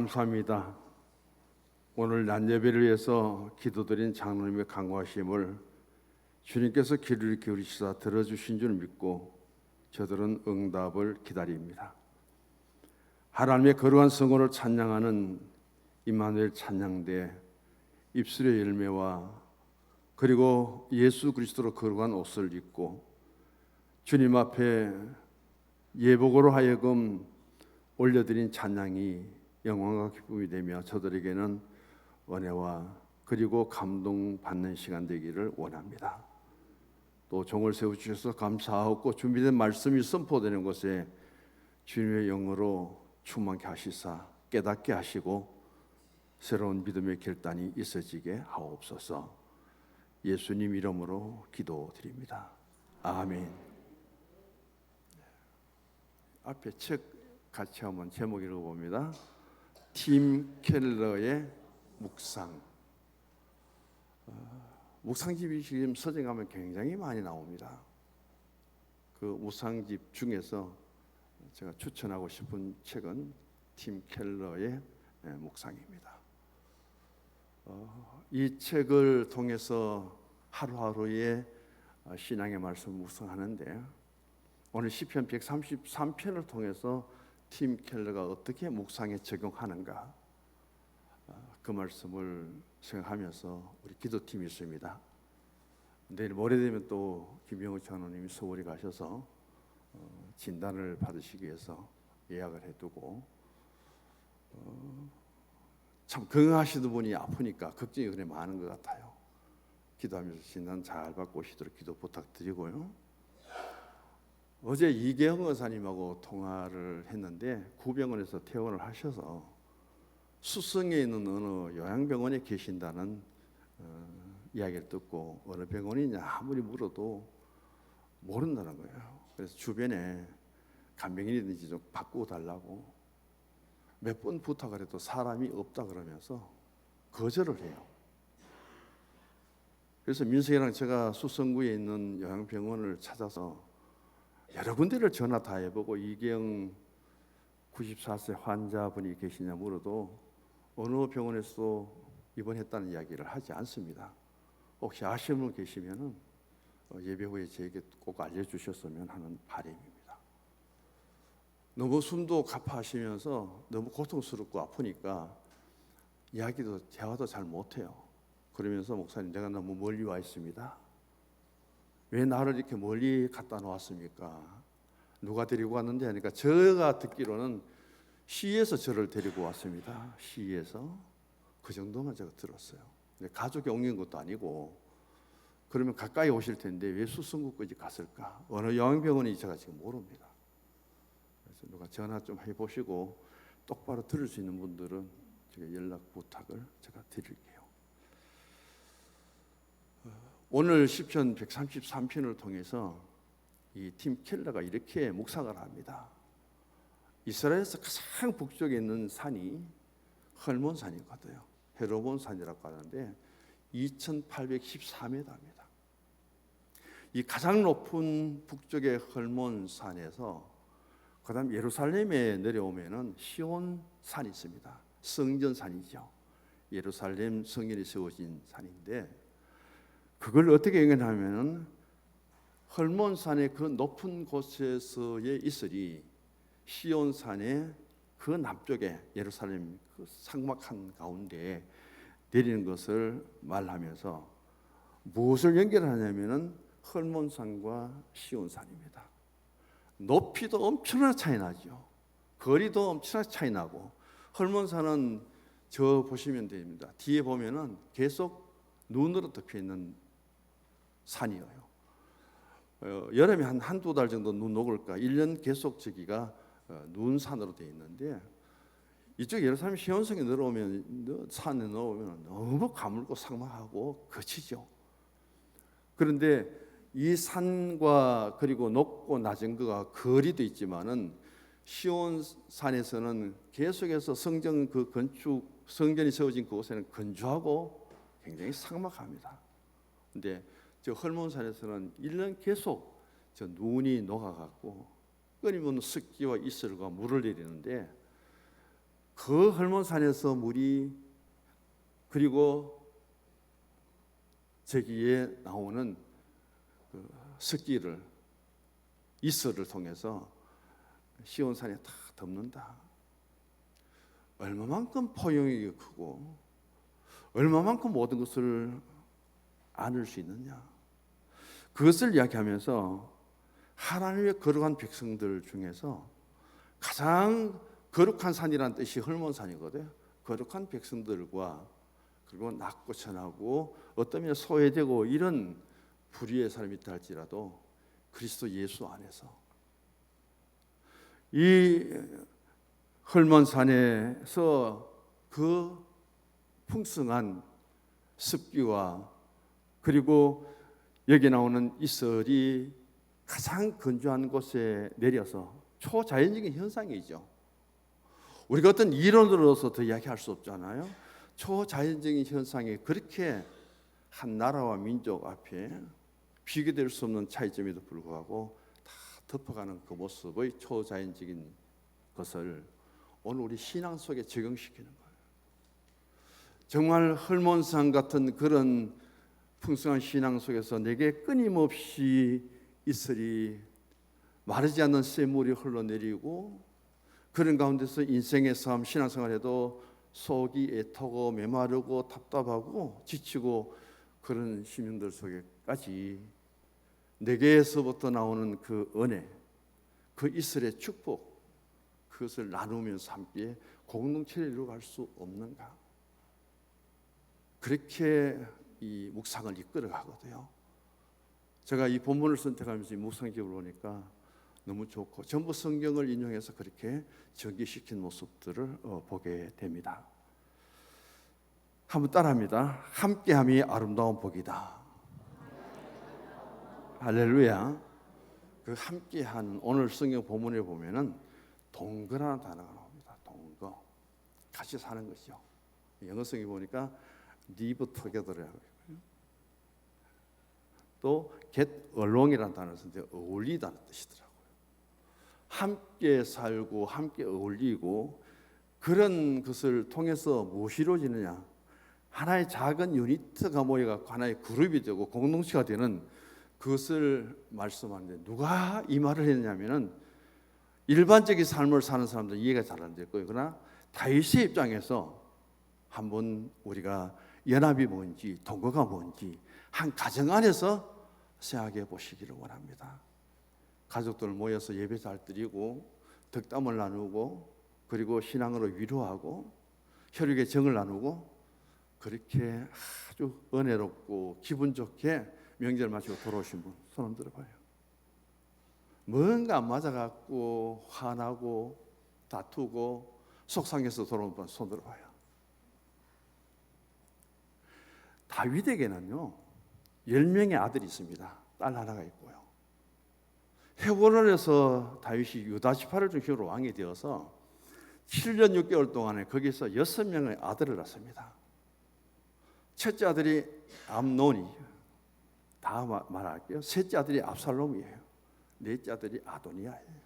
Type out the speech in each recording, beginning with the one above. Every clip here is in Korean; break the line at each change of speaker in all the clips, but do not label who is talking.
감사합니다. 오늘 낮 예배를 위해서 기도드린 장로님의 간구하심을 주님께서 귀를 기울이시사 들어주신 줄 믿고 저들은 응답을 기다립니다. 하나님의 거룩한 성호를 찬양하는 임마누엘 찬양대 입술의 열매와 그리고 예수 그리스도로 거룩한 옷을 입고 주님 앞에 예복으로 하여금 올려드린 찬양이 영광과 기쁨이 되며 저들에게는 은혜와 그리고 감동받는 시간 되기를 원합니다. 또 종을 세워주셔서 감사하고 준비된 말씀이 선포되는 곳에 주님의 영으로 충만케 하시사 깨닫게 하시고 새로운 믿음의 결단이 있어지게 하옵소서. 예수님 이름으로 기도드립니다. 아멘. 앞에 책 같이 한번 제목 읽어봅니다. 팀 켈러의 묵상. 묵상집이 지금 서점 가면 굉장히 많이 나옵니다. 그 묵상집 중에서 제가 추천하고 싶은 책은 팀 켈러의 묵상입니다. 이 책을 통해서 하루하루의 신앙의 말씀을 묵상하는데 오늘 시편 133편을 통해서 팀 켈러가 어떻게 묵상에 적용하는가 그 말씀을 생각하면서 우리 기도팀이 있습니다. 내일 모레 되면 또 김영우 장로님이 서울에 가셔서 진단을 받으시기 위해서 예약을 해두고 참 건강하시던 분이 아프니까 걱정이 그래 많은 것 같아요. 기도하면서 진단 잘 받고 오시도록 기도 부탁드리고요. 어제 이계영 의사님하고 통화를 했는데 구병원에서 퇴원을 하셔서 수성에 있는 어느 요양병원에 계신다는 이야기를 듣고 어느 병원이냐 아무리 물어도 모른다는 거예요. 그래서 주변에 간병인이든지 좀 바꾸어 달라고 몇 번 부탁을 해도 사람이 없다 그러면서 거절을 해요. 그래서 민석이랑 제가 수성구에 있는 요양병원을 찾아서 여러 군데를 전화 다 해보고 이경 94세 환자분이 계시냐 물어도 어느 병원에서 입원했다는 이야기를 하지 않습니다. 혹시 아시는 분 계시면 예배 후에 저에게 꼭 알려주셨으면 하는 바람입니다. 너무 숨도 가파하시면서 너무 고통스럽고 아프니까 이야기도 대화도 잘 못해요. 그러면서 목사님 내가 너무 멀리 와 있습니다. 왜 나를 이렇게 멀리 갖다 놓았습니까? 누가 데리고 왔는데 하니까 제가 듣기로는 시에서 저를 데리고 왔습니다. 시에서 그 정도만 제가 들었어요. 가족이 옮긴 것도 아니고 그러면 가까이 오실 텐데 왜 수성구까지 갔을까? 어느 요양병원인지 제가 지금 모릅니다. 그래서 누가 전화 좀 해보시고 똑바로 들을 수 있는 분들은 제가 연락 부탁을 제가 드릴게요. 오늘 시편 133편을 통해서 이 팀 켈러가 이렇게 묵상을 합니다. 이스라엘에서 가장 북쪽에 있는 산이 헐몬산이거든요. 헤르몬 산이라고 하는데 2814m입니다. 이 가장 높은 북쪽의 헐몬 산에서 그다음 예루살렘에 내려오면은 시온 산이 있습니다. 성전산이죠. 예루살렘 성전이 세워진 산인데 그걸 어떻게 연결하면은 헐몬산의 그 높은 곳에서의 이슬이 시온산의 그 남쪽에 예루살렘 그 상막한 가운데에 내리는 것을 말하면서 무엇을 연결하냐면은 헐몬산과 시온산입니다. 높이도 엄청나게 차이 나죠. 거리도 엄청나게 차이 나고 헐몬산은 저 보시면 됩니다. 뒤에 보면은 계속 눈으로 덮여 있는 산이에요. 여름에 한두 달 정도 눈 녹을까 1년 계속 저기가 눈산으로 되어 있는데 이쪽 예루살렘 시온성에 내려오면 산에 내려오면 너무 가물고 삭막하고 거치죠. 그런데 이 산과 그리고 높고 낮은 거가 거리도 있지만은 시온산에서는 계속해서 성전 그 건축 성전이 세워진 그곳에는 건조하고 굉장히 삭막합니다. 근데 저 헐몬산에서는 1년 계속 저 눈이 녹아갖고 끊임없는 습기와 이슬과 물을 내리는데 그 헐몬산에서 물이 그리고 저기에 나오는 그 습기를 이슬을 통해서 시온산에 다 덮는다. 얼마만큼 포용력이 크고 얼마만큼 모든 것을 안을 수 있느냐. 그것을 이야기하면서 하나님의 거룩한 백성들 중에서 가장 거룩한 산이라는 뜻이 헐몬산이거든요. 거룩한 백성들과 그리고 낮고 천하고 어떤 면에 소외되고 이런 불의의 삶이 있다 할지라도 그리스도 예수 안에서 이 헐몬산에서 그 풍성한 습기와 그리고 여기 나오는 이슬이 가장 건조한 곳에 내려서 초자연적인 현상이죠. 우리가 어떤 이론으로서 더 이야기할 수 없잖아요. 초자연적인 현상이 그렇게 한 나라와 민족 앞에 비교될 수 없는 차이점에도 불구하고 다 덮어가는 그 모습의 초자연적인 것을 오늘 우리 신앙 속에 적용시키는 거예요. 정말 헐몬산 같은 그런 풍성한 신앙 속에서 내게 끊임없이 이슬이 마르지 않는 샘물이 흘러내리고 그런 가운데서 인생의 삶, 신앙생활에도 속이 애타고 메마르고 답답하고 지치고 그런 시민들 속에까지 내게서부터 나오는 그 은혜, 그 이슬의 축복, 그것을 나누면서 함께 공동체를 이루어갈 수 없는가? 그렇게 이 묵상을 이끌어 가거든요. 제가 이 본문을 선택하면서 이 묵상 기록을 보니까 너무 좋고 전부 성경을 인용해서 그렇게 전개시킨 모습들을 보게 됩니다. 한번 따라합니다. 함께함이 아름다운 복이다. 할렐루야. 그 함께한 오늘 성경 본문에 보면은 동거라는 단어가 나옵니다. 동거, 같이 사는 것이죠. 영어성에 보니까 live together라고 또 get along이라는 단어를 쓰는데 어울리다는 뜻이더라고요. 함께 살고 함께 어울리고 그런 것을 통해서 무엇이 이루어지느냐? 하나의 작은 유니트가 모여갖고 하나의 그룹이 되고 공동체가 되는 그것을 말씀하는데 누가 이 말을 했냐면은 일반적인 삶을 사는 사람들은 이해가 잘 안 될 거예요. 그러나 다윗의 입장에서 한번 우리가 연합이 뭔지 동거가 뭔지 한 가정 안에서 생각해 보시기를 원합니다. 가족들 모여서 예배 잘 드리고 덕담을 나누고 그리고 신앙으로 위로하고 혈육의 정을 나누고 그렇게 아주 은혜롭고 기분 좋게 명절 마치고 돌아오신 분 손 한번 들어봐요. 뭔가 안 맞아갖고 화나고 다투고 속상해서 돌아온 분 손 들어봐요. 다윗에게는요 10명의 아들이 있습니다. 딸 하나가 있고요. 헤브론에서 다윗이 유다 지파를 중심으로 왕이 되어서 7년 6개월 동안에 거기서 6명의 아들을 낳습니다. 첫째 아들이 암논이 다 말할게요. 셋째 아들이 압살롬이에요. 넷째 아들이 아도니아예요.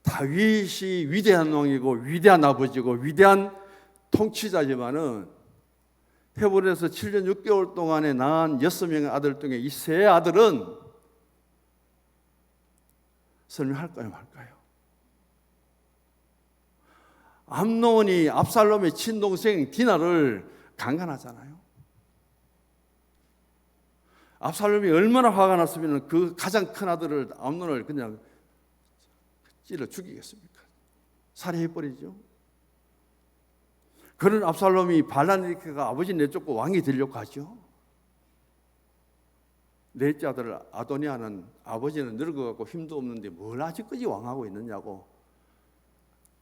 다윗이 위대한 왕이고 위대한 아버지고 위대한 통치자지만은 헤브론에서 7년 6개월 동안에 낳은 6명의 아들 중에 이 세 아들은 설명할까요 말까요? 암논이 압살롬의 친동생 디나를 강간하잖아요. 압살롬이 얼마나 화가 났으면 그 가장 큰 아들을 암논을 그냥 찔러 죽이겠습니까? 살해해버리죠. 그런 압살롬이 발란이가 아버지 내쫓고 왕이 되려고 하죠. 넷째 아들 아도니아는 아버지는 늙어갖고 힘도 없는데 뭘 아직까지 왕하고 있느냐고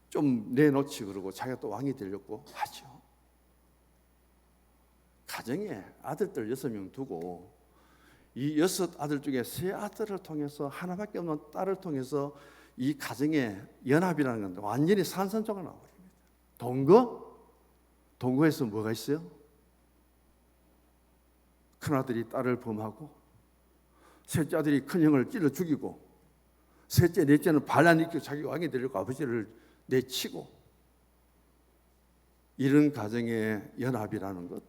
좀 내놓지 그러고 자기가 또 왕이 되려고 하죠. 가정에 아들들 6명 두고 이 6 아들 중에 3 아들을 통해서 하나밖에 없는 딸을 통해서 이 가정의 연합이라는 건 완전히 산산조각 나버립니다. 동거에서 뭐가 있어요? 큰아들이 딸을 범하고 셋째 아들이 큰형을 찔러 죽이고 셋째 넷째는 반란 일으켜 자기 왕이 되려고 아버지를 내치고 이런 가정의 연합이라는 것,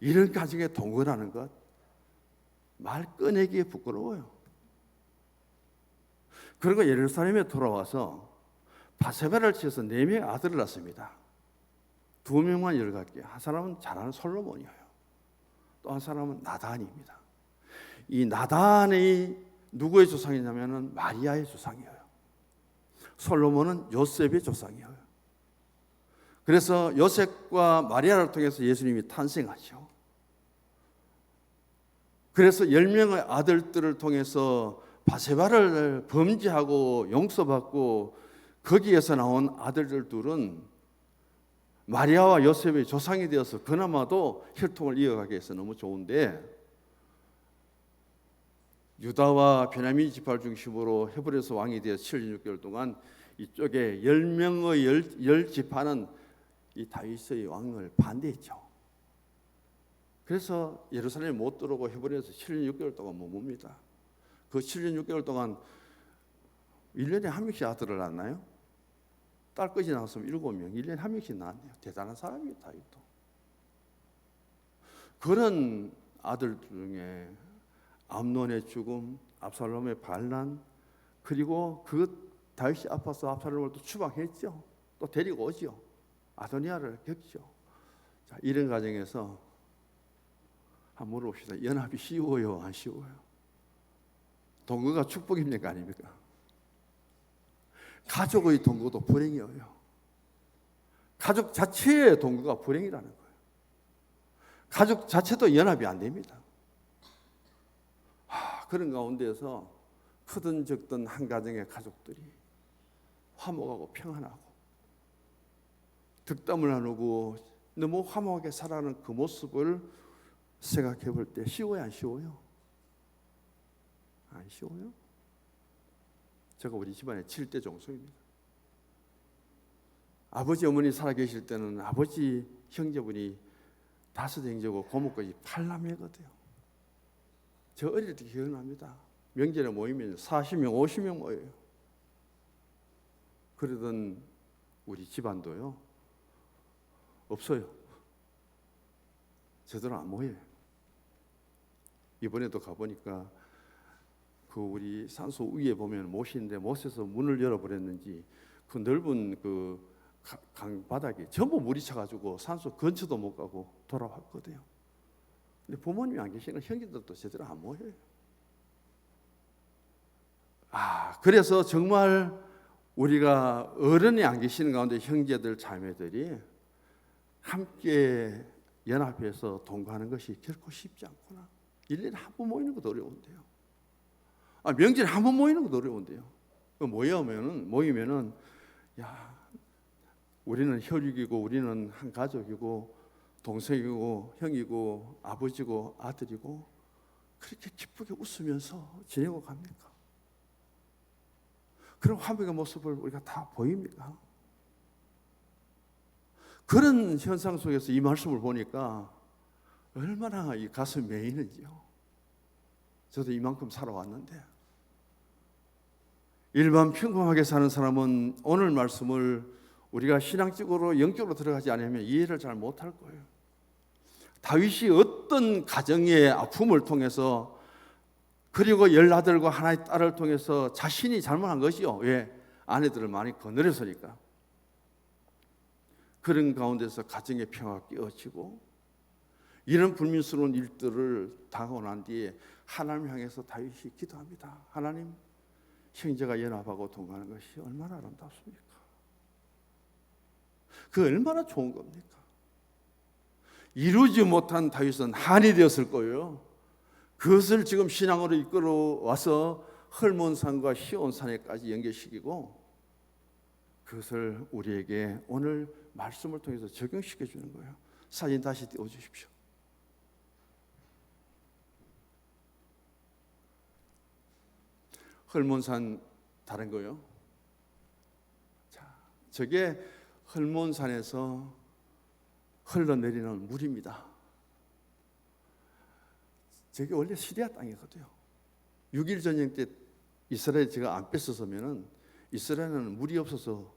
이런 가정의 동거라는 것, 말 꺼내기에 부끄러워요. 그리고 예루살렘에 돌아와서 바세바를 치어서 4명의 아들을 낳습니다. 2명만 열갈게요. 한 사람은 잘 아는 솔로몬이에요. 또 한 사람은 나단입니다. 이 나단이 누구의 조상이냐면 마리아의 조상이에요. 솔로몬은 요셉의 조상이에요. 그래서 요셉과 마리아를 통해서 예수님이 탄생하죠. 그래서 10명의 아들들을 통해서 바세바를 범죄하고 용서받고 거기에서 나온 아들들 둘은 마리아와 요셉의 조상이 되어서 그나마도 혈통을 이어가게 해서 너무 좋은데, 유다와 베냐민 지파를 중심으로 헤브론에서 왕이 되어 7년 6개월 동안 이쪽에 10명의 10지파는 이 다윗의 왕을 반대했죠. 그래서 예루살렘에 못 들어오고 헤브론에서 7년 6개월 동안 머뭅니다. 그 7년 6개월 동안 1년에 한 명씩 아들을 낳나요? 딸끝이 나왔으면 7명, 1년에 한 명씩 낳았네요. 대단한 사람이에요, 다윗도. 그런 아들 중에 암논의 죽음, 압살롬의 반란, 그리고 그 다윗이 아파서 압살롬을 또 추방했죠. 또 데리고 오죠. 아도니아를 겪죠. 자, 이런 과정에서 한번 물어봅시다. 연합이 쉬워요, 안 쉬워요? 동거가 축복입니까, 아닙니까? 가족의 동거도 불행이에요. 가족 자체의 동거가 불행이라는 거예요. 가족 자체도 연합이 안 됩니다. 그런 가운데서 크든 적든 한 가정의 가족들이 화목하고 평안하고 득담을 나누고 너무 화목하게 살아가는 그 모습을 생각해 볼 때 쉬워요, 안 쉬워요? 안 쉬워요? 제가 우리 집안의 7대 종속입니다. 아버지 어머니 살아계실 때는 아버지 형제분이 5 형제고 고모까지 8남매거든요. 저 어릴 때 기억납니다. 명절에 모이면 40명, 50명 모여요. 그러던 우리 집안도요, 없어요. 제대로 안 모여요. 이번에도 가보니까 그 우리 산소 위에 보면 못인데 못에서 문을 열어버렸는지 그 넓은 그 강바닥에 전부 물이 차가지고 산소 근처도 못 가고 돌아왔거든요. 근데 부모님이 안 계시는 형제들도 제대로 안 모여요. 그래서 정말 우리가 어른이 안 계시는 가운데 형제들 자매들이 함께 연합해서 동거하는 것이 결코 쉽지 않구나. 1년에 한 번 모이는 것도 어려운데요. 명절에 한 번 모이는 것도 어려운데요. 모이면은 야, 우리는 혈육이고 우리는 한 가족이고 동생이고 형이고 아버지고 아들이고 그렇게 기쁘게 웃으면서 지내고 갑니까? 그런 화목의 모습을 우리가 다 보입니까? 그런 현상 속에서 이 말씀을 보니까 얼마나 이 가슴이 메이는지요. 저도 이만큼 살아왔는데 일반 평범하게 사는 사람은 오늘 말씀을 우리가 신앙적으로 영적으로 들어가지 않으면 이해를 잘 못할 거예요. 다윗이 어떤 가정의 아픔을 통해서 그리고 10아들과 하나의 딸을 통해서 자신이 잘못한 것이요. 왜? 아내들을 많이 거느려서니까. 그런 가운데서 가정의 평화가 깨어지고 이런 불민스러운 일들을 당하고 난 뒤에 하나님 향해서 다윗이 기도합니다. 하나님, 형제가 연합하고 동거하는 것이 얼마나 아름답습니까? 그 얼마나 좋은 겁니까? 이루지 못한 다윗은 한이 되었을 거예요. 그것을 지금 신앙으로 이끌어 와서 헐몬산과 시온산에까지 연결시키고 그것을 우리에게 오늘 말씀을 통해서 적용시켜 주는 거예요. 사진 다시 띄워주십시오. 헐몬산 다른 거요. 자, 저게 헐몬산에서 흘러내리는 물입니다. 저게 원래 시리아 땅이거든요. 6.1 전쟁 때 이스라엘 제가 안 뺐었으면은 이스라엘은 물이 없어서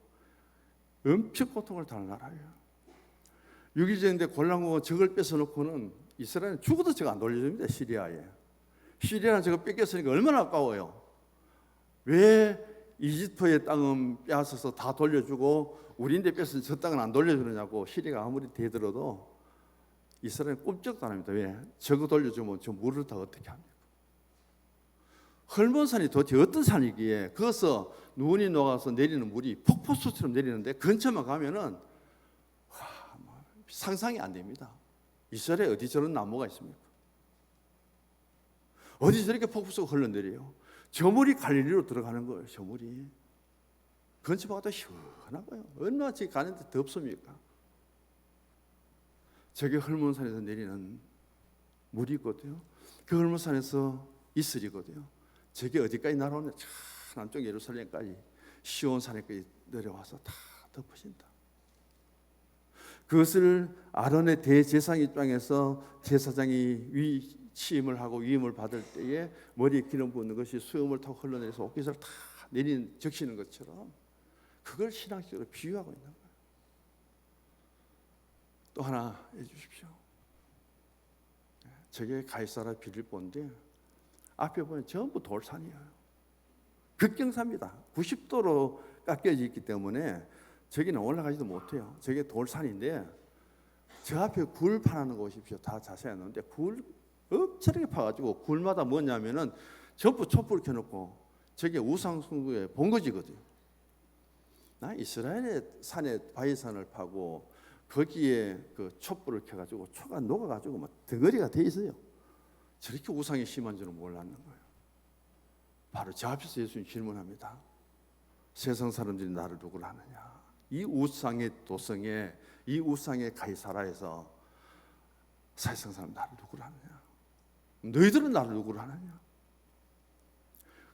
엄청 고통을 당한 나라예요. 6.27 때 골라먹은 적을 뺏어놓고는 이스라엘은 죽어도 적 안 돌려줍니다. 시리아에. 시리아는 저거 뺏겼으니까 얼마나 아까워요. 왜 이집트의 땅은 빼앗아서 다 돌려주고 우리인데 뺏은 저 땅은 안 돌려주느냐고 시리아가 아무리 대들어도 이스라엘은 꼼짝도 안 합니다. 왜? 저거 돌려주면 저 물을 다 어떻게 합니까? 헐몬산이 도대체 어떤 산이기에 거기서 눈이 녹아서 내리는 물이 폭포수처럼 내리는데 근처만 가면은 상상이 안 됩니다. 이스라엘에 어디 저런 나무가 있습니까? 어디 저렇게 폭포수가 흘러내려요? 저 물이 갈릴리로 들어가는 거예요. 저 물이 근처 봐도 시원하고요. 얼마나 지금 가는데 덥습니까? 저게 헐몬산에서 내리는 물이거든요. 그 헐몬산에서 이슬이거든요. 저게 어디까지 날아오냐? 저 남쪽 예루살렘까지 시온산에까지 내려와서 다 덮어진다. 그것을 아론의 대제사장 입장에서 제사장이 취임을 하고 위임을 받을 때에 머리에 기름 붓는 것이 수염을 타고 흘러내려서 옷깃을 다 적시는 것처럼 그걸 신앙적으로 비유하고 있는 거예요. 또 하나 해주십시오. 저게 가이사라 빌립보인데 앞에 보면 전부 돌산이에요. 급경사입니다. 90도로 깎여져 있기 때문에 저기는 올라가지도 못해요. 저게 돌산인데 저 앞에 굴 파는 거 보십시오. 다 자세히 했는데 굴 엄청나게 파가지고 굴마다 뭐냐면은 전부 촛불 켜놓고 저게 우상숭배의 본거지거든요. 나 이스라엘의 산에 바위산을 파고 거기에 그 촛불을 켜가지고 초가 녹아가지고 막 덩어리가 돼 있어요. 저렇게 우상이 심한 줄은 몰랐는 거예요. 바로 저 앞에서 예수님 질문합니다. 세상 사람들이 나를 누구로 하느냐? 이 우상의 도성에 이 우상의 가이사라에서 세상 사람 나를 누구로 하느냐? 너희들은 나를 누구로 하느냐?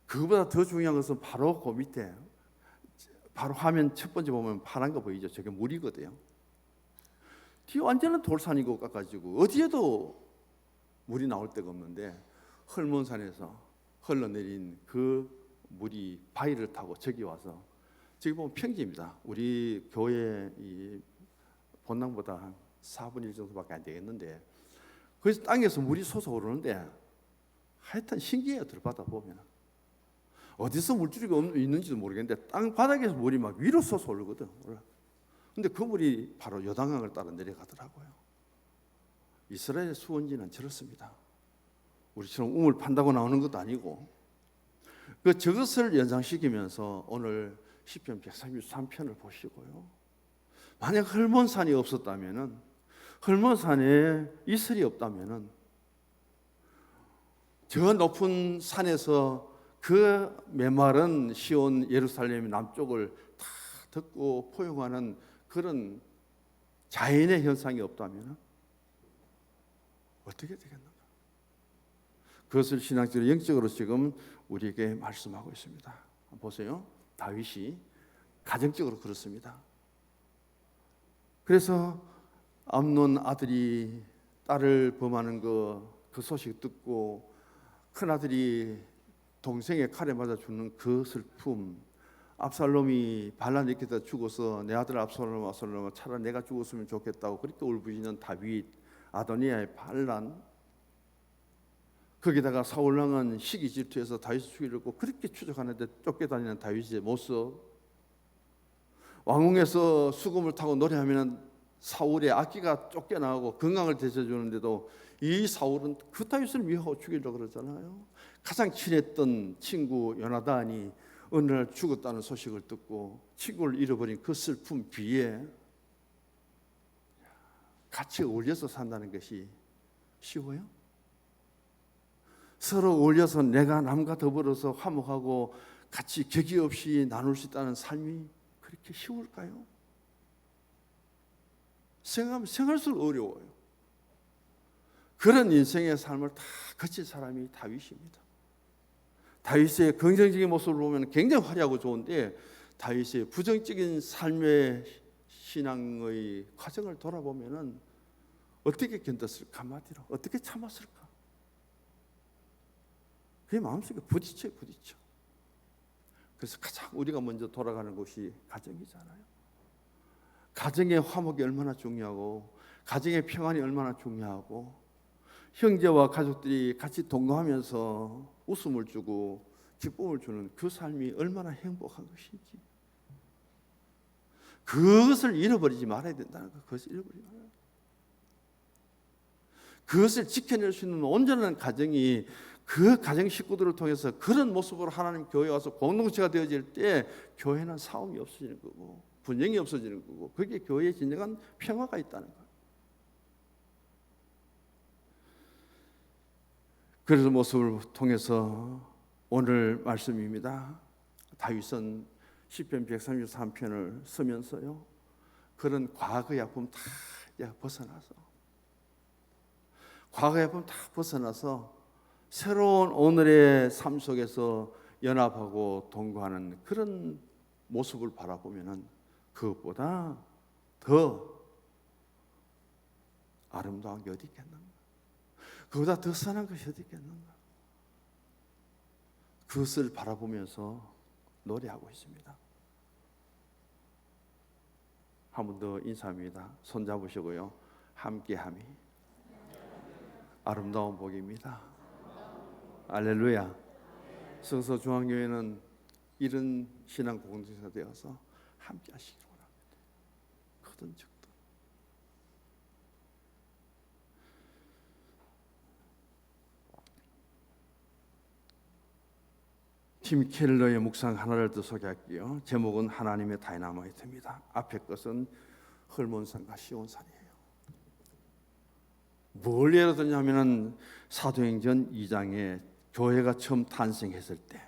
그거보다 더 중요한 것은 바로 그 밑에 바로 화면 첫 번째 보면 파란 거 보이죠? 저게 물이거든요. 뒤에 완전한 돌산이고 깎아지고 어디에도 물이 나올 데가 없는데 헐몬산에서 흘러내린 그 물이 바위를 타고 저기 와서 저기 보면 평지입니다. 우리 교회 이 본당보다 한 4분의 1 정도밖에 안 되겠는데 그래서 땅에서 물이 솟아오르는데 하여튼 신기해요. 들바다 보면 어디서 물줄기가 있는지도 모르겠는데 땅 바닥에서 물이 막 위로 솟아오르거든. 근데 그 물이 바로 요단강을 따라 내려가더라고요. 이스라엘의 수원지는 저렇습니다. 우리처럼 우물 판다고 나오는 것도 아니고 저것을 연상시키면서 오늘 시편 133편을 보시고요. 만약 헐몬산이 없었다면은 헐몬산에 이슬이 없다면은 저 높은 산에서 그 메마른 시온 예루살렘 남쪽을 다 덮고 포용하는 그런 자연의 현상이 없다면 어떻게 되겠는가? 그것을 신앙적으로 영적으로 지금 우리에게 말씀하고 있습니다. 보세요. 다윗이 가정적으로 그렇습니다. 그래서 암논 아들이 딸을 범하는 그 소식 듣고 큰 아들이 동생의 칼에 맞아 죽는 그 슬픔, 압살롬이 발란에게다 죽어서 내 아들 압살롬 차라리 내가 죽었으면 좋겠다고 그렇게 울부짖는 다윗, 아도니아의 반란, 거기다가 사울왕은 시기 질투해서 다윗을 죽이려고 그렇게 추적하는데 쫓겨다니는 다윗의 모습, 왕궁에서 수금을 타고 노래하면 사울의 악기가 쫓겨나가고 건강을 되찾아주는데도 이 사울은 그 다윗을 미워하고 죽이려고 그러잖아요. 가장 친했던 친구 요나단이 어느 날 죽었다는 소식을 듣고 친구를 잃어버린 그 슬픔 비에 같이 어울려서 산다는 것이 쉬워요? 서로 어울려서 내가 남과 더불어서 화목하고 같이 격의 없이 나눌 수 있다는 삶이 그렇게 쉬울까요? 생각하면 생각할수록 어려워요. 그런 인생의 삶을 다 거친 사람이 다윗입니다. 다윗의 긍정적인 모습을 보면 굉장히 화려하고 좋은데 다윗의 부정적인 삶의 신앙의 과정을 돌아보면 어떻게 견뎠을까? 한마디로 어떻게 참았을까? 그게 마음속에 부딪혀. 그래서 가장 우리가 먼저 돌아가는 곳이 가정이잖아요. 가정의 화목이 얼마나 중요하고 가정의 평안이 얼마나 중요하고 형제와 가족들이 같이 동거하면서 웃음을 주고 기쁨을 주는 그 삶이 얼마나 행복한 것인지 그것을 잃어버리지 말아야 된다는 것. 그것을 잃어버리지 말아야. 그것을 지켜낼 수 있는 온전한 가정이 그 가정 식구들을 통해서 그런 모습으로 하나님 교회에 와서 공동체가 되어질 때 교회는 싸움이 없어지는 거고 분쟁이 없어지는 거고 그게 교회에 진정한 평화가 있다는 거예요. 그래서 모습을 통해서 오늘 말씀입니다. 다윗은 시편 133편을 쓰면서요. 그런 과거의 아픔 다 벗어나서 과거의 아픔 다 벗어나서 새로운 오늘의 삶 속에서 연합하고 동거하는 그런 모습을 바라보면은 그것보다 더 아름다운 게 어디 있겠는가? 그보다 더 선한 것이 어디 있겠는가? 그것을 바라보면서 노래하고 있습니다. 한 번 더 인사합니다. 손 잡으시고요. 함께함이 아름다운 복입니다. 할렐루야. 성서중앙교회는 이런 신앙 공동체가 되어서 함께 하시기 원합니다. 크든 적든. 팀 켈러의 묵상 하나를 더 소개할게요. 제목은 하나님의 다이너마이트입니다. 앞에 것은 헐몬산과 시온산이에요. 뭘 예로 들냐면은 사도행전 2장에 교회가 처음 탄생했을 때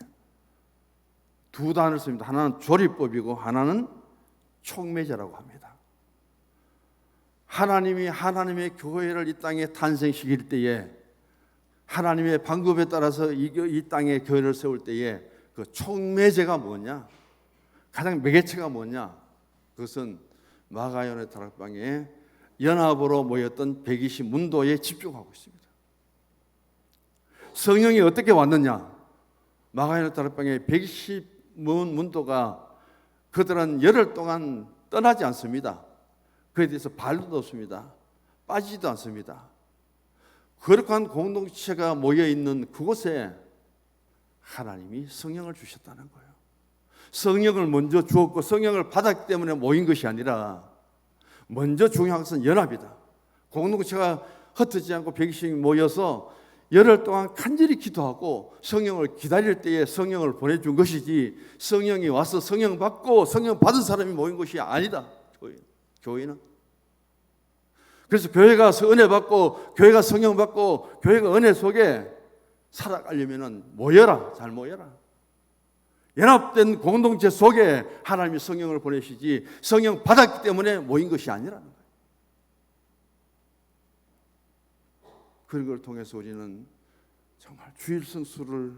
두 단어를 씁니다. 하나는 조리법이고 하나는 촉매제라고 합니다. 하나님이 하나님의 교회를 이 땅에 탄생시킬 때에 하나님의 방법에 따라서 이 땅에 교회를 세울 때에 그 촉매제가 뭐냐? 가장 매개체가 뭐냐? 그것은 마가연의 다락방에 연합으로 모였던 120 문도에 집중하고 있습니다. 성령이 어떻게 왔느냐? 마가연의 다락방에 120 문도가 그들은 열흘 동안 떠나지 않습니다. 그에 대해서 발도 없습니다. 빠지지도 않습니다. 거룩한 공동체가 모여있는 그곳에 하나님이 성령을 주셨다는 거예요. 성령을 먼저 주었고 성령을 받았기 때문에 모인 것이 아니라 먼저 중요한 것은 연합이다. 공동체가 흩어지지 않고 120이 모여서 열흘 동안 간절히 기도하고 성령을 기다릴 때에 성령을 보내준 것이지 성령이 와서 성령 받고 성령 받은 사람이 모인 것이 아니다. 교회는. 그래서 교회가 은혜 받고 교회가 성령 받고 교회가 은혜 속에 살아가려면 모여라. 잘 모여라. 연합된 공동체 속에 하나님이 성령을 보내시지 성령 받았기 때문에 모인 것이 아니라는 거예요. 그런 걸 통해서 우리는 정말 주일 성수를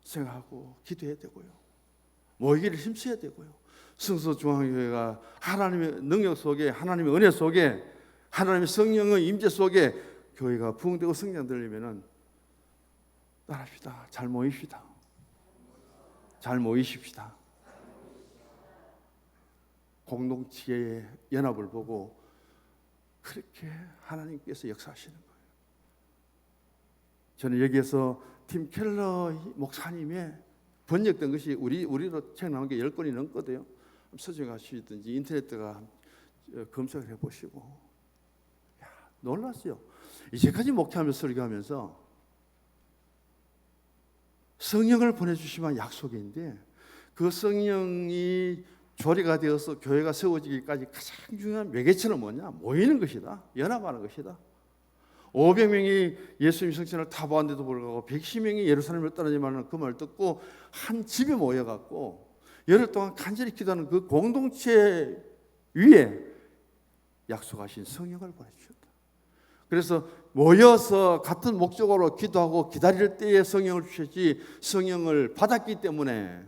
생각하고 기도해야 되고요. 모이기를 힘써야 되고요. 성서중앙교회가 하나님의 능력 속에 하나님의 은혜 속에 하나님의 성령의 임재 속에 교회가 부흥되고 성장되려면 따라합시다. 잘 모이십시다. 잘 모이십시다. 공동체의 연합을 보고 그렇게 하나님께서 역사하시는 거예요. 저는 여기에서 팀 켈러 목사님의 번역된 것이 우리로 책 나온 게 10권이 넘거든요. 서적하시든지 인터넷에다가 검색을 해보시고 놀랐어요. 이제까지 목회하면서 설교하면서 성령을 보내주시면 약속인데 그 성령이 조리가 되어서 교회가 세워지기까지 가장 중요한 매개체는 뭐냐? 모이는 것이다. 연합하는 것이다. 500명이 예수님 성전을 타보았는데도 불구하고 110명이 예루살렘을 떠나지만 그 말을 듣고 한 집에 모여갖고 열흘 동안 간절히 기도하는 그 공동체 위에 약속하신 성령을 보내주셨다. 그래서 모여서 같은 목적으로 기도하고 기다릴 때에 성령을 주셨지 성령을 받았기 때문에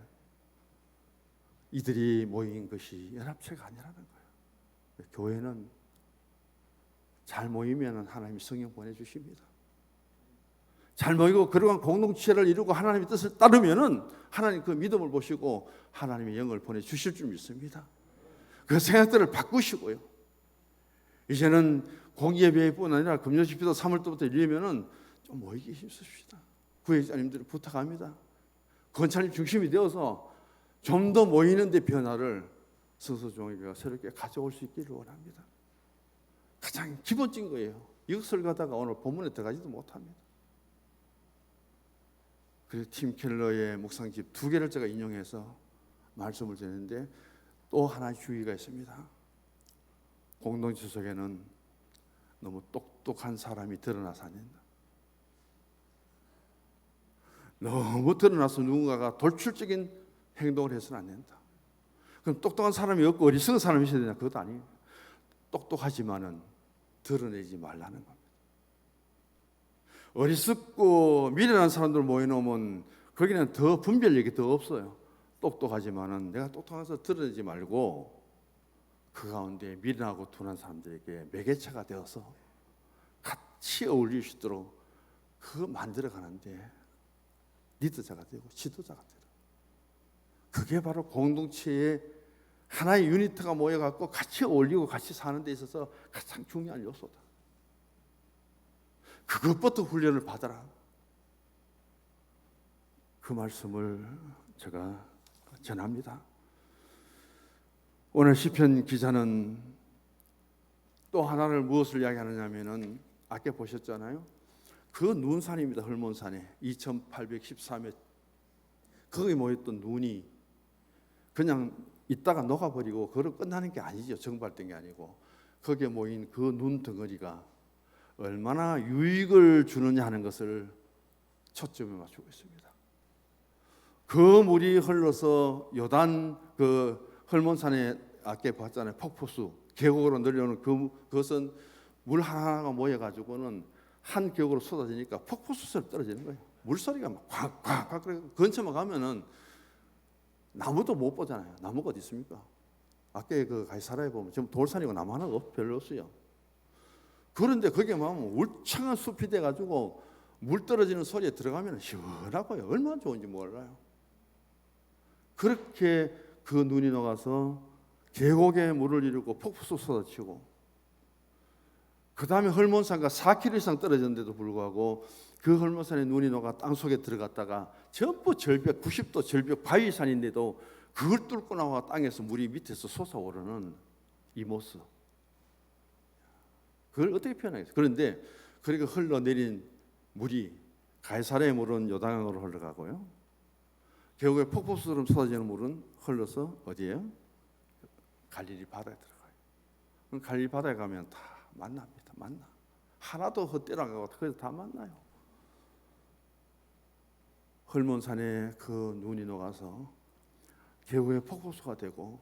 이들이 모인 것이 연합체가 아니라는 거예요. 교회는 잘 모이면 하나님이 성령 보내주십니다. 잘 모이고 그러한 공동체를 이루고 하나님의 뜻을 따르면 하나님 그 믿음을 보시고 하나님의 영을 보내주실 줄 믿습니다. 그 생각들을 바꾸시고요. 이제는 공예배뿐 아니라 금요집회도 3월부터 열리면은 좀 모이기 힘쓰십시다. 구역장님들이 부탁합니다. 권사님 중심이 되어서 좀 더 모이는 데 변화를 성서종회가 새롭게 가져올 수 있기를 원합니다. 가장 기본적인 거예요. 이것을 가다가 오늘 본문에 들어가지도 못합니다. 그래서 팀 켈러의 묵상집 2개를 제가 인용해서 말씀을 드리는데 또 하나의 주의가 있습니다. 공동체 속에는 너무 똑똑한 사람이 드러나서 안 된다. 너무 드러나서 누군가가 돌출적인 행동을 해서는 안 된다. 그럼 똑똑한 사람이 없고 어리석은 사람이 있어야 되냐? 그것도 아니에요. 똑똑하지만은 드러내지 말라는 겁니다. 어리석고 미련한 사람들 모여놓으면 거기는 더 분별력이 더 없어요. 똑똑하지만은 내가 똑똑해서 드러내지 말고 그 가운데 미련하고 둔한 사람들에게 매개체가 되어서 같이 어울릴 수 있도록 그거 만들어가는데 리더자가 되고 지도자가 되고, 그게 바로 공동체의 하나의 유니트가 모여갖고 같이 어울리고 같이 사는 데 있어서 가장 중요한 요소다. 그것부터 훈련을 받아라. 그 말씀을 제가 전합니다. 오늘 시편 기자는 또 하나를 무엇을 이야기하느냐면은 아까 보셨잖아요. 그 눈산입니다. 헐몬산에 2813회 거기 모였던 눈이 그냥 있다가 녹아버리고 그걸 끝나는 게 아니죠. 정발된 게 아니고 거기에 모인 그 눈 덩어리가 얼마나 유익을 주느냐 하는 것을 초점에 맞추고 있습니다. 그 물이 흘러서 요단 그 헐몬산에 아까 봤잖아요. 폭포수 계곡으로 내려오는 그것은 물 하나가 모여가지고는 한 계곡으로 쏟아지니까 폭포수처럼 떨어지는 거예요. 물소리가 막 콱콱콱 근처만 가면은 나무도 못 보잖아요. 나무가 어디 있습니까? 아까 그 가이사라에 보면 지금 돌산이고 나무 하나가 별로 없어요. 그런데 거기에 가면 울창한 숲이 돼가지고 물 떨어지는 소리에 들어가면 시원하고요. 얼마나 좋은지 몰라요. 그렇게 그 눈이 녹아서 계곡에 물을 이루고 폭포수 쏟아지고 그 다음에 헐몬산과 4km 이상 떨어졌는데도 불구하고 그 헐몬산에 눈이 녹아 땅속에 들어갔다가 전부 절벽 90도 절벽 바위산인데도 그걸 뚫고 나와 땅에서 물이 밑에서 솟아오르는 이 모습, 그걸 어떻게 표현하겠어요? 그런데 그렇게 흘러내린 물이 가이사라의 물은 요단강으로 흘러가고요. 계곡에 폭포수처럼 쏟아지는 물은 흘러서 어디예요? 갈릴리 바다에 들어가요. 그럼 갈릴리 바다에 가면 다 만납니다. 만나. 하나도 헛되러 안 가고 거기서 다 만나요. 헐몬산에 그 눈이 녹아서 계곡에 폭포수가 되고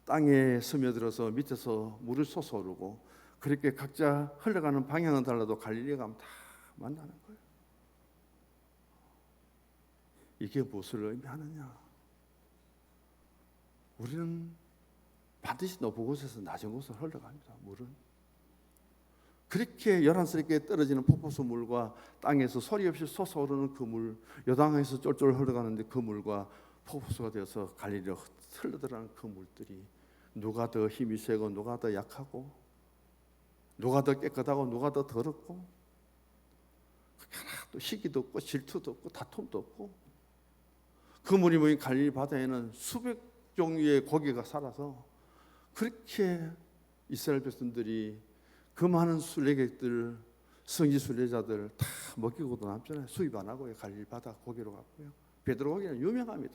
땅에 스며들어서 밑에서 물을 솟아오르고 그렇게 각자 흘러가는 방향은 달라도 갈릴리에 가면 다 만나는 거예요. 이게 무엇을 의미하느냐? 우리는 반드시 높은 곳에서 낮은 곳으로 흘러갑니다. 물은 그렇게 요란스럽게 떨어지는 폭포수 물과 땅에서 소리 없이 솟아오르는 그 물, 요단강에서 쫄쫄 흘러가는데 그 물과 폭포수가 되어서 갈릴리로 흘러들어가는 그 물들이 누가 더 힘이 세고 누가 더 약하고 누가 더 깨끗하고 누가 더 더럽고 하나도 시기도 없고 질투도 없고 다툼도 없고 그 물이 모인 갈릴리 바다에는 수백 종류의 고기가 살아서 그렇게 이스라엘 백성들이 그 많은 순례객들, 성지 순례자들 다 먹이고도 남잖아요. 수입 안 하고요. 갈릴리 바다 고기로 갔고요. 베드로 고기는 유명합니다.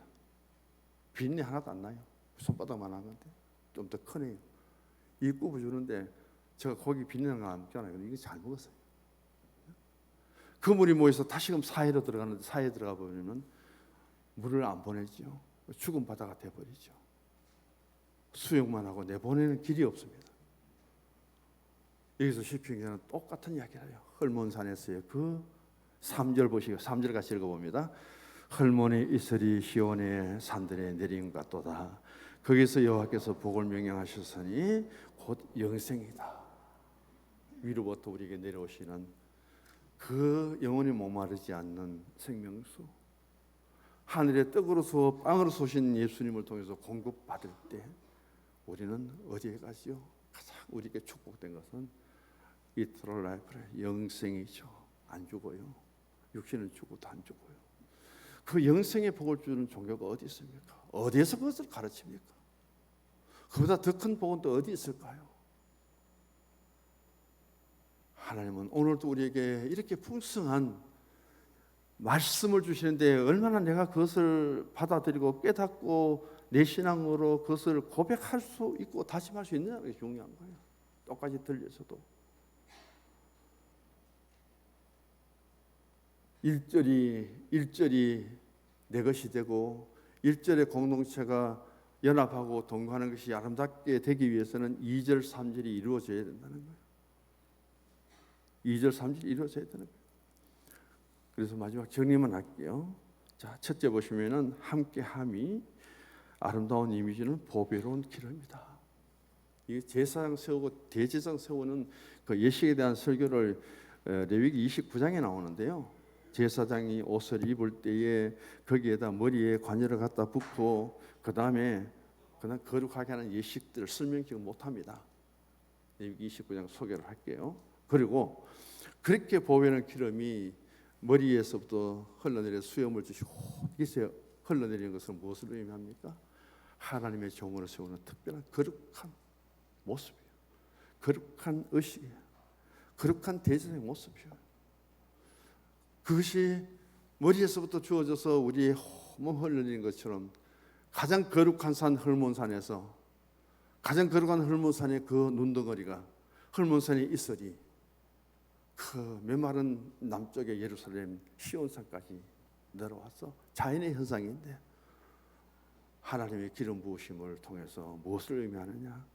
비린내 하나도 안 나요. 손바닥만한 건데 좀 더 크네요. 이 굽어주는데 제가 고기 비린내가 안 나잖아요. 이거 잘 먹었어요. 그 물이 모여서 다시금 사해로 들어가는데 사해에 들어가 보면 물을 안 보내죠. 죽은 바다가 돼버리죠. 수용만 하고 내보내는 길이 없습니다. 여기서 시편 기자는 똑같은 이야기를 해요. 헐몬산에서의 그 3절 보시고 3절 같이 읽어봅니다. 헐몬의 이슬이 시온의 산들에 내린 것 같도다. 거기서 여호와께서 복을 명령하셨으니 곧 영생이다. 위로부터 우리에게 내려오시는 그 영원히 목마르지 않는 생명수, 하늘의 떡으로서 빵으로 쏘신 예수님을 통해서 공급받을 때 우리는 어디에 가지요? 가장 우리에게 축복된 것은 이터널 라이프래, 영생이죠. 안 죽어요. 육신은 죽어도 안 죽어요. 그 영생의 복을 주는 종교가 어디 있습니까? 어디에서 그것을 가르칩니까? 그보다 더 큰 복은 또 어디 있을까요? 하나님은 오늘도 우리에게 이렇게 풍성한 말씀을 주시는데 얼마나 내가 그것을 받아들이고 깨닫고 내 신앙으로 그것을 고백할 수 있고 다짐할 수 있느냐가 중요한 거예요. 똑같이 들려서도 1절이 내 것이 되고 1절의 공동체가 연합하고 동거하는 것이 아름답게 되기 위해서는 2절, 3절이 이루어져야 된다는 거예요. 2절, 3절이 이루어져야 되는 거예요. 그래서 마지막 정리만 할게요. 자, 첫째 보시면은 함께함이 아름다운 이미지는 보배로운 기름이다. 이 제사장 세우고 대제사장 세우는 그 예식에 대한 설교를 레위기 29장에 나오는데요. 제사장이 옷을 입을 때에 거기에다 머리에 관여를 갖다 붓고 그 다음에 거룩하게 하는 예식들을 설명지 못합니다. 레위기 29장 소개를 할게요. 그리고 그렇게 보배로운 기름이 머리에서부터 흘러내려 수염을 주시고 이게 흘러내리는 것은 무엇을 의미합니까? 하나님의 종으로 세우는 특별한 거룩한 모습이에요. 거룩한 의식이에요. 거룩한 대제사장의 모습이에요. 그것이 머리에서부터 주어져서 우리의 몸 흘러내리는 것처럼 가장 거룩한 산 헐몬산에서 가장 거룩한 헐몬산의 그 눈덩어리가 헐몬산에 있으리 그 메마른 남쪽의 예루살렘 시온산까지 내려와서 자연의 현상인데 하나님의 기름 부으심을 통해서 무엇을 의미하느냐?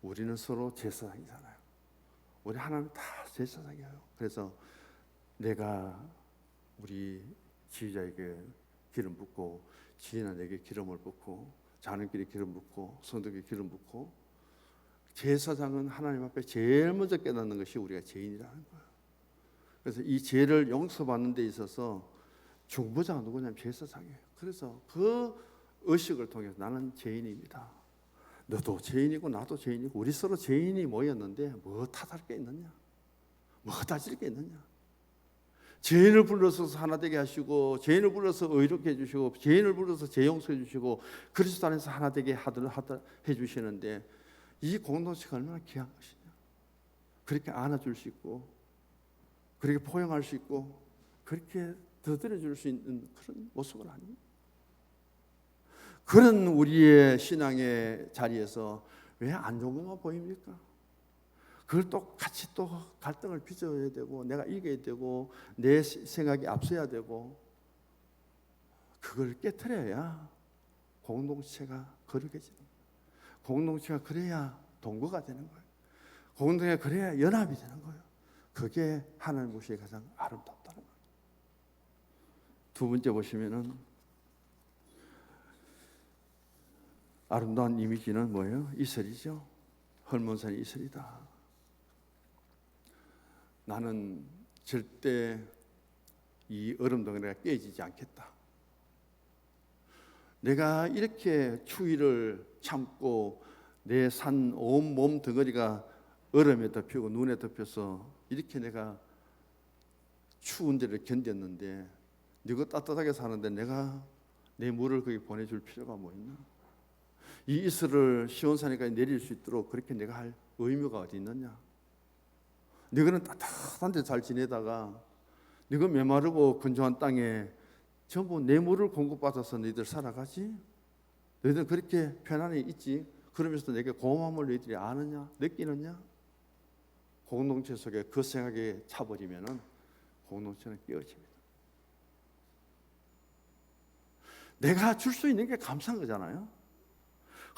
우리는 서로 제사장이잖아요. 우리 하나님 다 제사장이에요. 그래서 내가 우리 지휘자에게 기름 붓고 지혜나 내게 기름을 붓고 자녀끼리 기름 붓고 성도에게 기름 붓고 제사장은 하나님 앞에 제일 먼저 깨닫는 것이 우리가 죄인이라는 거예요. 그래서 이 죄를 용서받는 데 있어서 중보자가 누구냐면 제사장이에요. 그래서 그 의식을 통해서 나는 죄인입니다. 너도 죄인이고 나도 죄인이고 우리 서로 죄인이 모였는데 뭐 탓할 게 있느냐? 뭐 따질 게 있느냐? 죄인을 불러서 하나 되게 하시고 죄인을 불러서 의롭게 해주시고 죄인을 불러서 죄 용서해 주시고 그리스도 안에서 하나 되게 해주시는데 이 공동체가 얼마나 귀한 것이냐. 그렇게 안아줄 수 있고 그렇게 포용할 수 있고 그렇게 더들어줄 수 있는 그런 모습은 아닙니다. 그런 우리의 신앙의 자리에서 왜 안 좋은 것만 보입니까? 그걸 또 같이 또 갈등을 빚어야 되고 내가 이겨야 되고 내 생각이 앞서야 되고 그걸 깨트려야 공동체가 거룩해지는 거예요. 공동체가 그래야 동거가 되는 거예요. 공동체가 그래야 연합이 되는 거예요. 그게 하나님 보시기에 가장 아름답다는 거예요. 두 번째 보시면은 아름다운 이미지는 뭐예요? 이슬이죠. 헐몬산이 이슬이다. 나는 절대 이 얼음 덩어리가 깨지지 않겠다. 내가 이렇게 추위를 참고 내 산 온 몸 덩어리가 얼음에 덮이고 눈에 덮여서 이렇게 내가 추운 데를 견뎠는데 네가 따뜻하게 사는데 내가 내 물을 거기 보내줄 필요가 뭐 있나? 이 이슬을 시온산에까지 내릴 수 있도록 그렇게 내가 할 의무가 어디 있느냐? 너희는 따뜻한 데 잘 지내다가 너희 메마르고 건조한 땅에 전부 내 물을 공급받아서 너희들 살아가지? 너희들 그렇게 편안히 있지? 그러면서도 내게 고마움을 너희들이 아느냐? 느끼느냐? 공동체 속에 그 생각에 차버리면 공동체는 깨어집니다. 내가 줄 수 있는 게 감사한 거잖아요.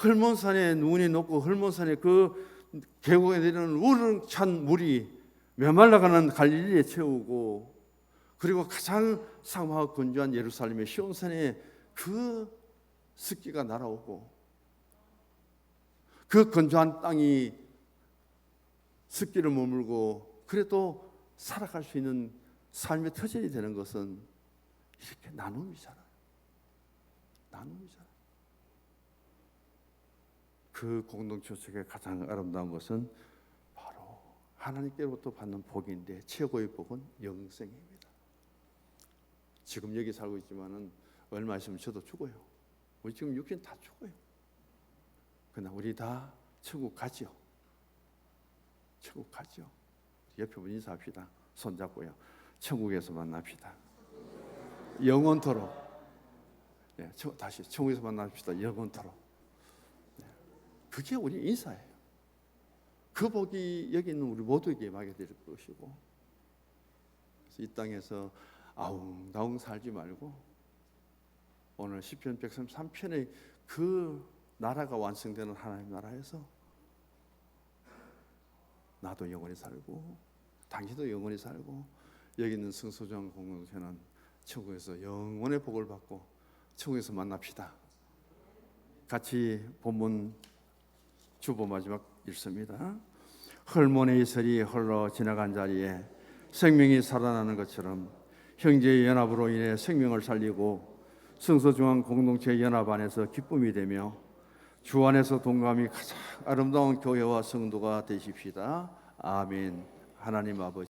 헐몬산에 눈이 녹고 헐몬산에 그 계곡에 내리는 우렁찬 물이 메말라가는 갈릴리에 채우고 그리고 가장 상하고 건조한 예루살렘의 시온산에 그 습기가 날아오고 그 건조한 땅이 습기를 머물고 그래도 살아갈 수 있는 삶의 터전이 되는 것은 이렇게 나눔이잖아요. 나눔이잖아요. 그 공동체 속에 가장 아름다운 것은 바로 하나님께로부터 받는 복인데 최고의 복은 영생입니다. 지금 여기 살고 있지만은 얼마 있으면 저도 죽어요. 우리 지금 육신 다 죽어요. 그러나 우리 다 천국 가죠. 천국 가죠. 옆에 분 인사합시다. 손잡고요. 천국에서 만납시다. 영원토록. 네, 다시 천국에서 만납시다. 영원토록. 네, 그게 우리 인사예요. 그 복이 여기 있는 우리 모두에게 임하게 될 것이고, 그래서 이 땅에서 아웅다웅 살지 말고 오늘 시편 133편의 그 나라가 완성되는 하나님 나라에서 나도 영원히 살고 당신도 영원히 살고 여기 있는 성소정 공동체는 천국에서 영원의 복을 받고 천국에서 만납시다. 같이 본문 주보 마지막 읽습니다. 헐몬의 이슬이 헐러 지나간 자리에 생명이 살아나는 것처럼 형제의 연합으로 인해 생명을 살리고 성소중앙 공동체 연합 안에서 기쁨이 되며 주 안에서 동감이 가장 아름다운 교회와 성도가 되십시다. 아멘. 하나님 아버지